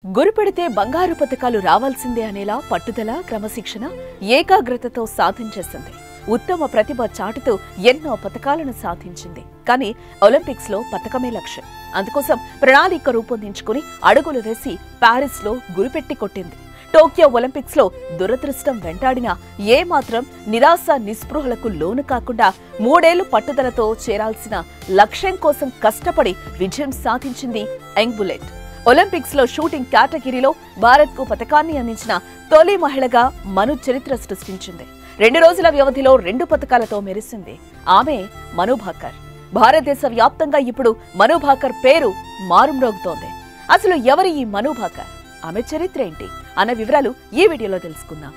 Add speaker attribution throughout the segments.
Speaker 1: గురిపెడితే బంగారు పతకాలు రావాల్సిందే అనేలా పట్టుదల, క్రమశిక్షణ, ఏకాగ్రతతో సాధించేసింది. ఉత్తమ ప్రతిభ చాటుతూ ఎన్నో పతకాలను సాధించింది. కానీ ఒలింపిక్స్ లో పతకమే లక్ష్యం. అందుకోసం ప్రణాళిక రూపొందించుకుని అడుగులు వేసి పారిస్ లో గురిపెట్టి కొట్టింది. టోక్యో ఒలింపిక్స్ లో దురదృష్టం వెంటాడినా ఏమాత్రం నిరాశ నిస్పృహలకు లోను కాకుండా 3 ఏళ్లు పట్టుదలతో చేరాల్సిన లక్ష్యం కోసం కష్టపడి విజయం సాధించింది యంగ్ బుల్లెట్. ఒలింపిక్స్ లో షూటింగ్ కేటగిరీలో భారత్ కు పతకాన్ని అందించిన తొలి మహిళగా మను చరిత్ర సృష్టించింది. 2 రోజుల వ్యవధిలో 2 పతకాలతో మెరిసింది. ఆమె మను భాకర్. భారతదేశ వ్యాప్తంగా ఇప్పుడు మను భాకర్ పేరు మారుమ్రోగుతోంది. అసలు ఎవరి ఈ మను భాకర్, ఆమె చరిత్ర ఏంటి అన్న వివరాలు ఈ వీడియోలో తెలుసుకుందాం.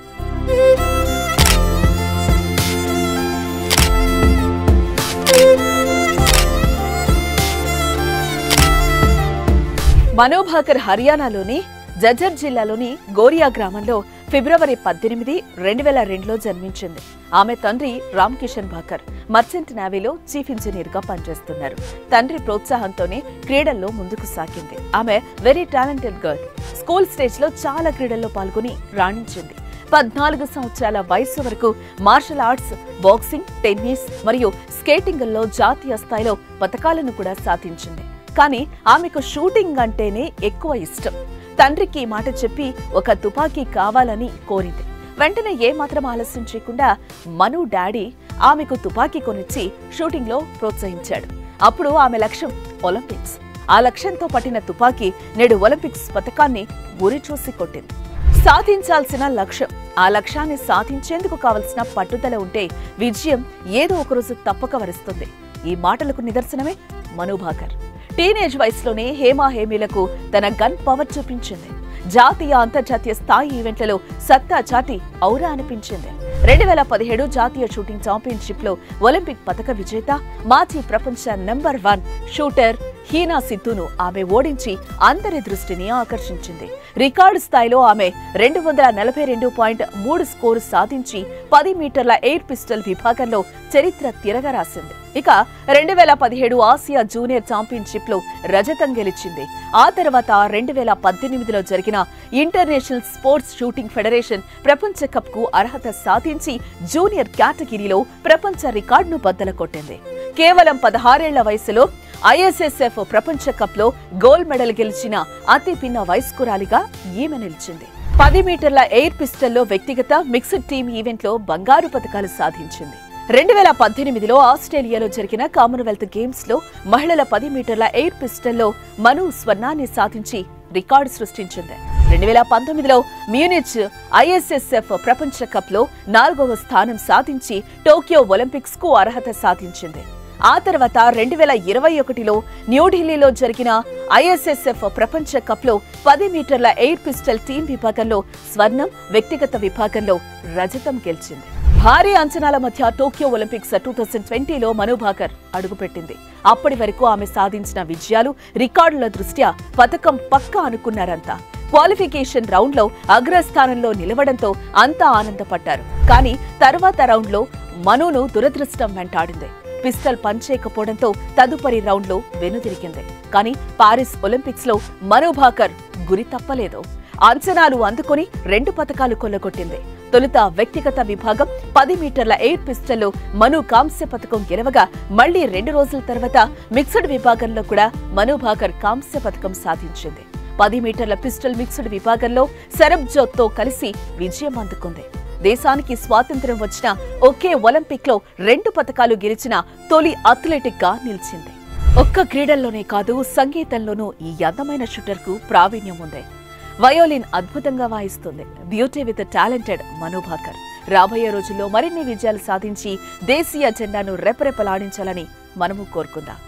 Speaker 1: మను భాకర్ హర్యానాలోని జజ్జర్ జిల్లాలోని గోరియా గ్రామంలో ఫిబ్రవరి 18, 2002లో జన్మించింది. ఆమె తండ్రి రామ్ కిషన్ భాకర్ మర్చెంట్ నేవీలో చీఫ్ ఇంజనీర్ గా పనిచేస్తున్నారు. తండ్రి ప్రోత్సాహంతోనే క్రీడల్లో ముందుకు సాగింది. ఆమె very talented girl. School stage లో చాలా క్రీడల్లో పాల్గొని రాణించింది. 14 సంవత్సరాల వయసు వరకు మార్షల్ ఆర్ట్స్, బాక్సింగ్, టెన్నిస్ మరియు స్కేటింగ్ల్లో జాతీయ స్థాయిలో పతకాలను కూడా సాధించింది. కానీ ఆమెకు షూటింగ్ అంటేనే ఎక్కువ ఇష్టం. తండ్రికి మాట చెప్పి ఒక తుపాకీ కావాలని కోరింది. వెంటనే ఏమాత్రం ఆలస్యం చేయకుండా మను డాడీ ఆమెకు తుపాకీ కొనిచ్చి షూటింగ్ లో ప్రోత్సహించాడు. అప్పుడు ఆమె లక్ష్యం ఒలింపిక్స్. ఆ లక్ష్యంతో పట్టిన తుపాకీ నేడు ఒలింపిక్స్ పతకాన్ని గురి చూసి కొట్టింది. సాధించాల్సిన లక్ష్యం, ఆ లక్ష్యాన్ని సాధించేందుకు కావలసిన పట్టుదల ఉంటే విజయం ఏదో ఒకరోజు తప్పక వరిస్తుంది. ఈ మాటలకు నిదర్శనమే మను భాకర్. టీనేజ్ వయసులోనే హేమీలకు తన గన్ పవర్ చూపించింది. జాతీయ, అంతర్జాతీయ స్థాయి ఈవెంట్లలో సత్తా చాటి ఔరా అనిపించింది. 2017 జాతీయ షూటింగ్ ఛాంపియన్షిప్ లో ఒలింపిక్ పతక విజేత, మాజీ ప్రపంచ నెంబర్ 1 షూటర్ హీనా సిద్ధును ఆమె ఓడించి అందరి దృష్టిని ఆకర్షించింది. రికార్డు స్థాయిలో ఆమె 242.3 స్కోరు సాధించి 10 మీటర్ల ఎయిర్ పిస్టల్ విభాగంలో చరిత్ర తిరగరాసింది. ఇక 2017 ఆసియా జూనియర్ ఛాంపియన్షిప్ లో రజతం గెలిచింది. ఆ తర్వాత 2018లో జరిగిన ఇంటర్నేషనల్ స్పోర్ట్స్ షూటింగ్ ఫెడరేషన్ ప్రపంచ కప్ కు అర్హత సాధించి జూనియర్ కేటగిరీలో ప్రపంచ రికార్డును బద్దలు కొట్టింది. కేవలం 16 ఏళ్ల వయసులో ISSF ప్రపంచ కప్ లో గోల్డ్ మెడల్ గెలిచిన అతి పిన్న వయస్కురాలిగా ఈమె నిలిచింది. 10 మీటర్ల ఎయిర్ పిస్టల్లో వ్యక్తిగత, మిక్స్డ్ టీమ్ ఈవెంట్ లో బంగారు పతకాలు సాధించింది. 2018లో ఆస్ట్రేలియాలో జరిగిన కామన్వెల్త్ గేమ్స్ లో మహిళల 10 మీటర్ల ఎయిర్ పిస్టల్లో మను స్వర్ణాన్ని సాధించి రికార్డు సృష్టించింది. 2019లో మ్యూనిచ్ ISSF ప్రపంచ కప్ లో 4వ స్థానం సాధించి టోక్యో ఒలింపిక్స్ కు అర్హత సాధించింది. ఆ తర్వాత 2021లో న్యూఢిల్లీలో జరిగిన ISSF ప్రపంచ కప్ లో 10 మీటర్ల ఎయిర్ పిస్టల్ టీం విభాగంలో స్వర్ణం, వ్యక్తిగత విభాగంలో రజతం గెలిచింది. భారీ అంచనాల మధ్య టోక్యో ఒలింపిక్స్ 2020లో మను భాకర్ అడుగుపెట్టింది. అప్పటి వరకు ఆమె సాధించిన విజయాలు, రికార్డుల దృష్ట్యా పతకం పక్కా అనుకున్నారంతా. క్వాలిఫికేషన్ రౌండ్ లో అగ్రస్థానంలో నిలవడంతో అంతా ఆనందపడ్డారు. కానీ తర్వాత రౌండ్ లో మనును దురదృష్టం వెంటాడింది. పిస్టల్ పనిచేయకపోవడంతో తదుపరి రౌండ్ లో వెనుదిరిగింది. కానీ పారిస్ ఒలింపిక్స్ లో మను భాకర్ గురి తప్పలేదు. అంచనాలు అందుకొని 2 పతకాలు కొల్లగొట్టింది. తొలుత వ్యక్తిగత విభాగం 10 మీటర్ల ఎయిర్ పిస్టల్లో మను కాంస్య పతకం గెలవగా, మళ్లీ 2 రోజుల తర్వాత మిక్స్డ్ విభాగంలో కూడా మను భాకర్ కాంస్య పతకం సాధించింది. 10 మీటర్ల పిస్టల్ మిక్స్డ్ విభాగంలో సరబ్జోత్ తో కలిసి విజయం అందుకుంది. దేశానికి స్వాతంత్ర్యం వచ్చిన ఒకే ఒలింపిక్ లో 2 పతకాలు గెలిచిన తొలి అథ్లెటిక్ గా నిలిచింది. ఒక్క క్రీడల్లోనే కాదు, సంగీతంలోనూ ఈ అందమైన షూటర్ కు ప్రావీణ్యం ఉంది. వయోలిన్ అద్భుతంగా వాయిస్తుంది. బ్యూటీ విత్ టాలెంటెడ్ మను భాకర్ రాబోయే రోజుల్లో మరిన్ని విజయాలు సాధించి దేశీయ జెండాను రెపరెపలాడించాలని మనము కోరుకుందాం.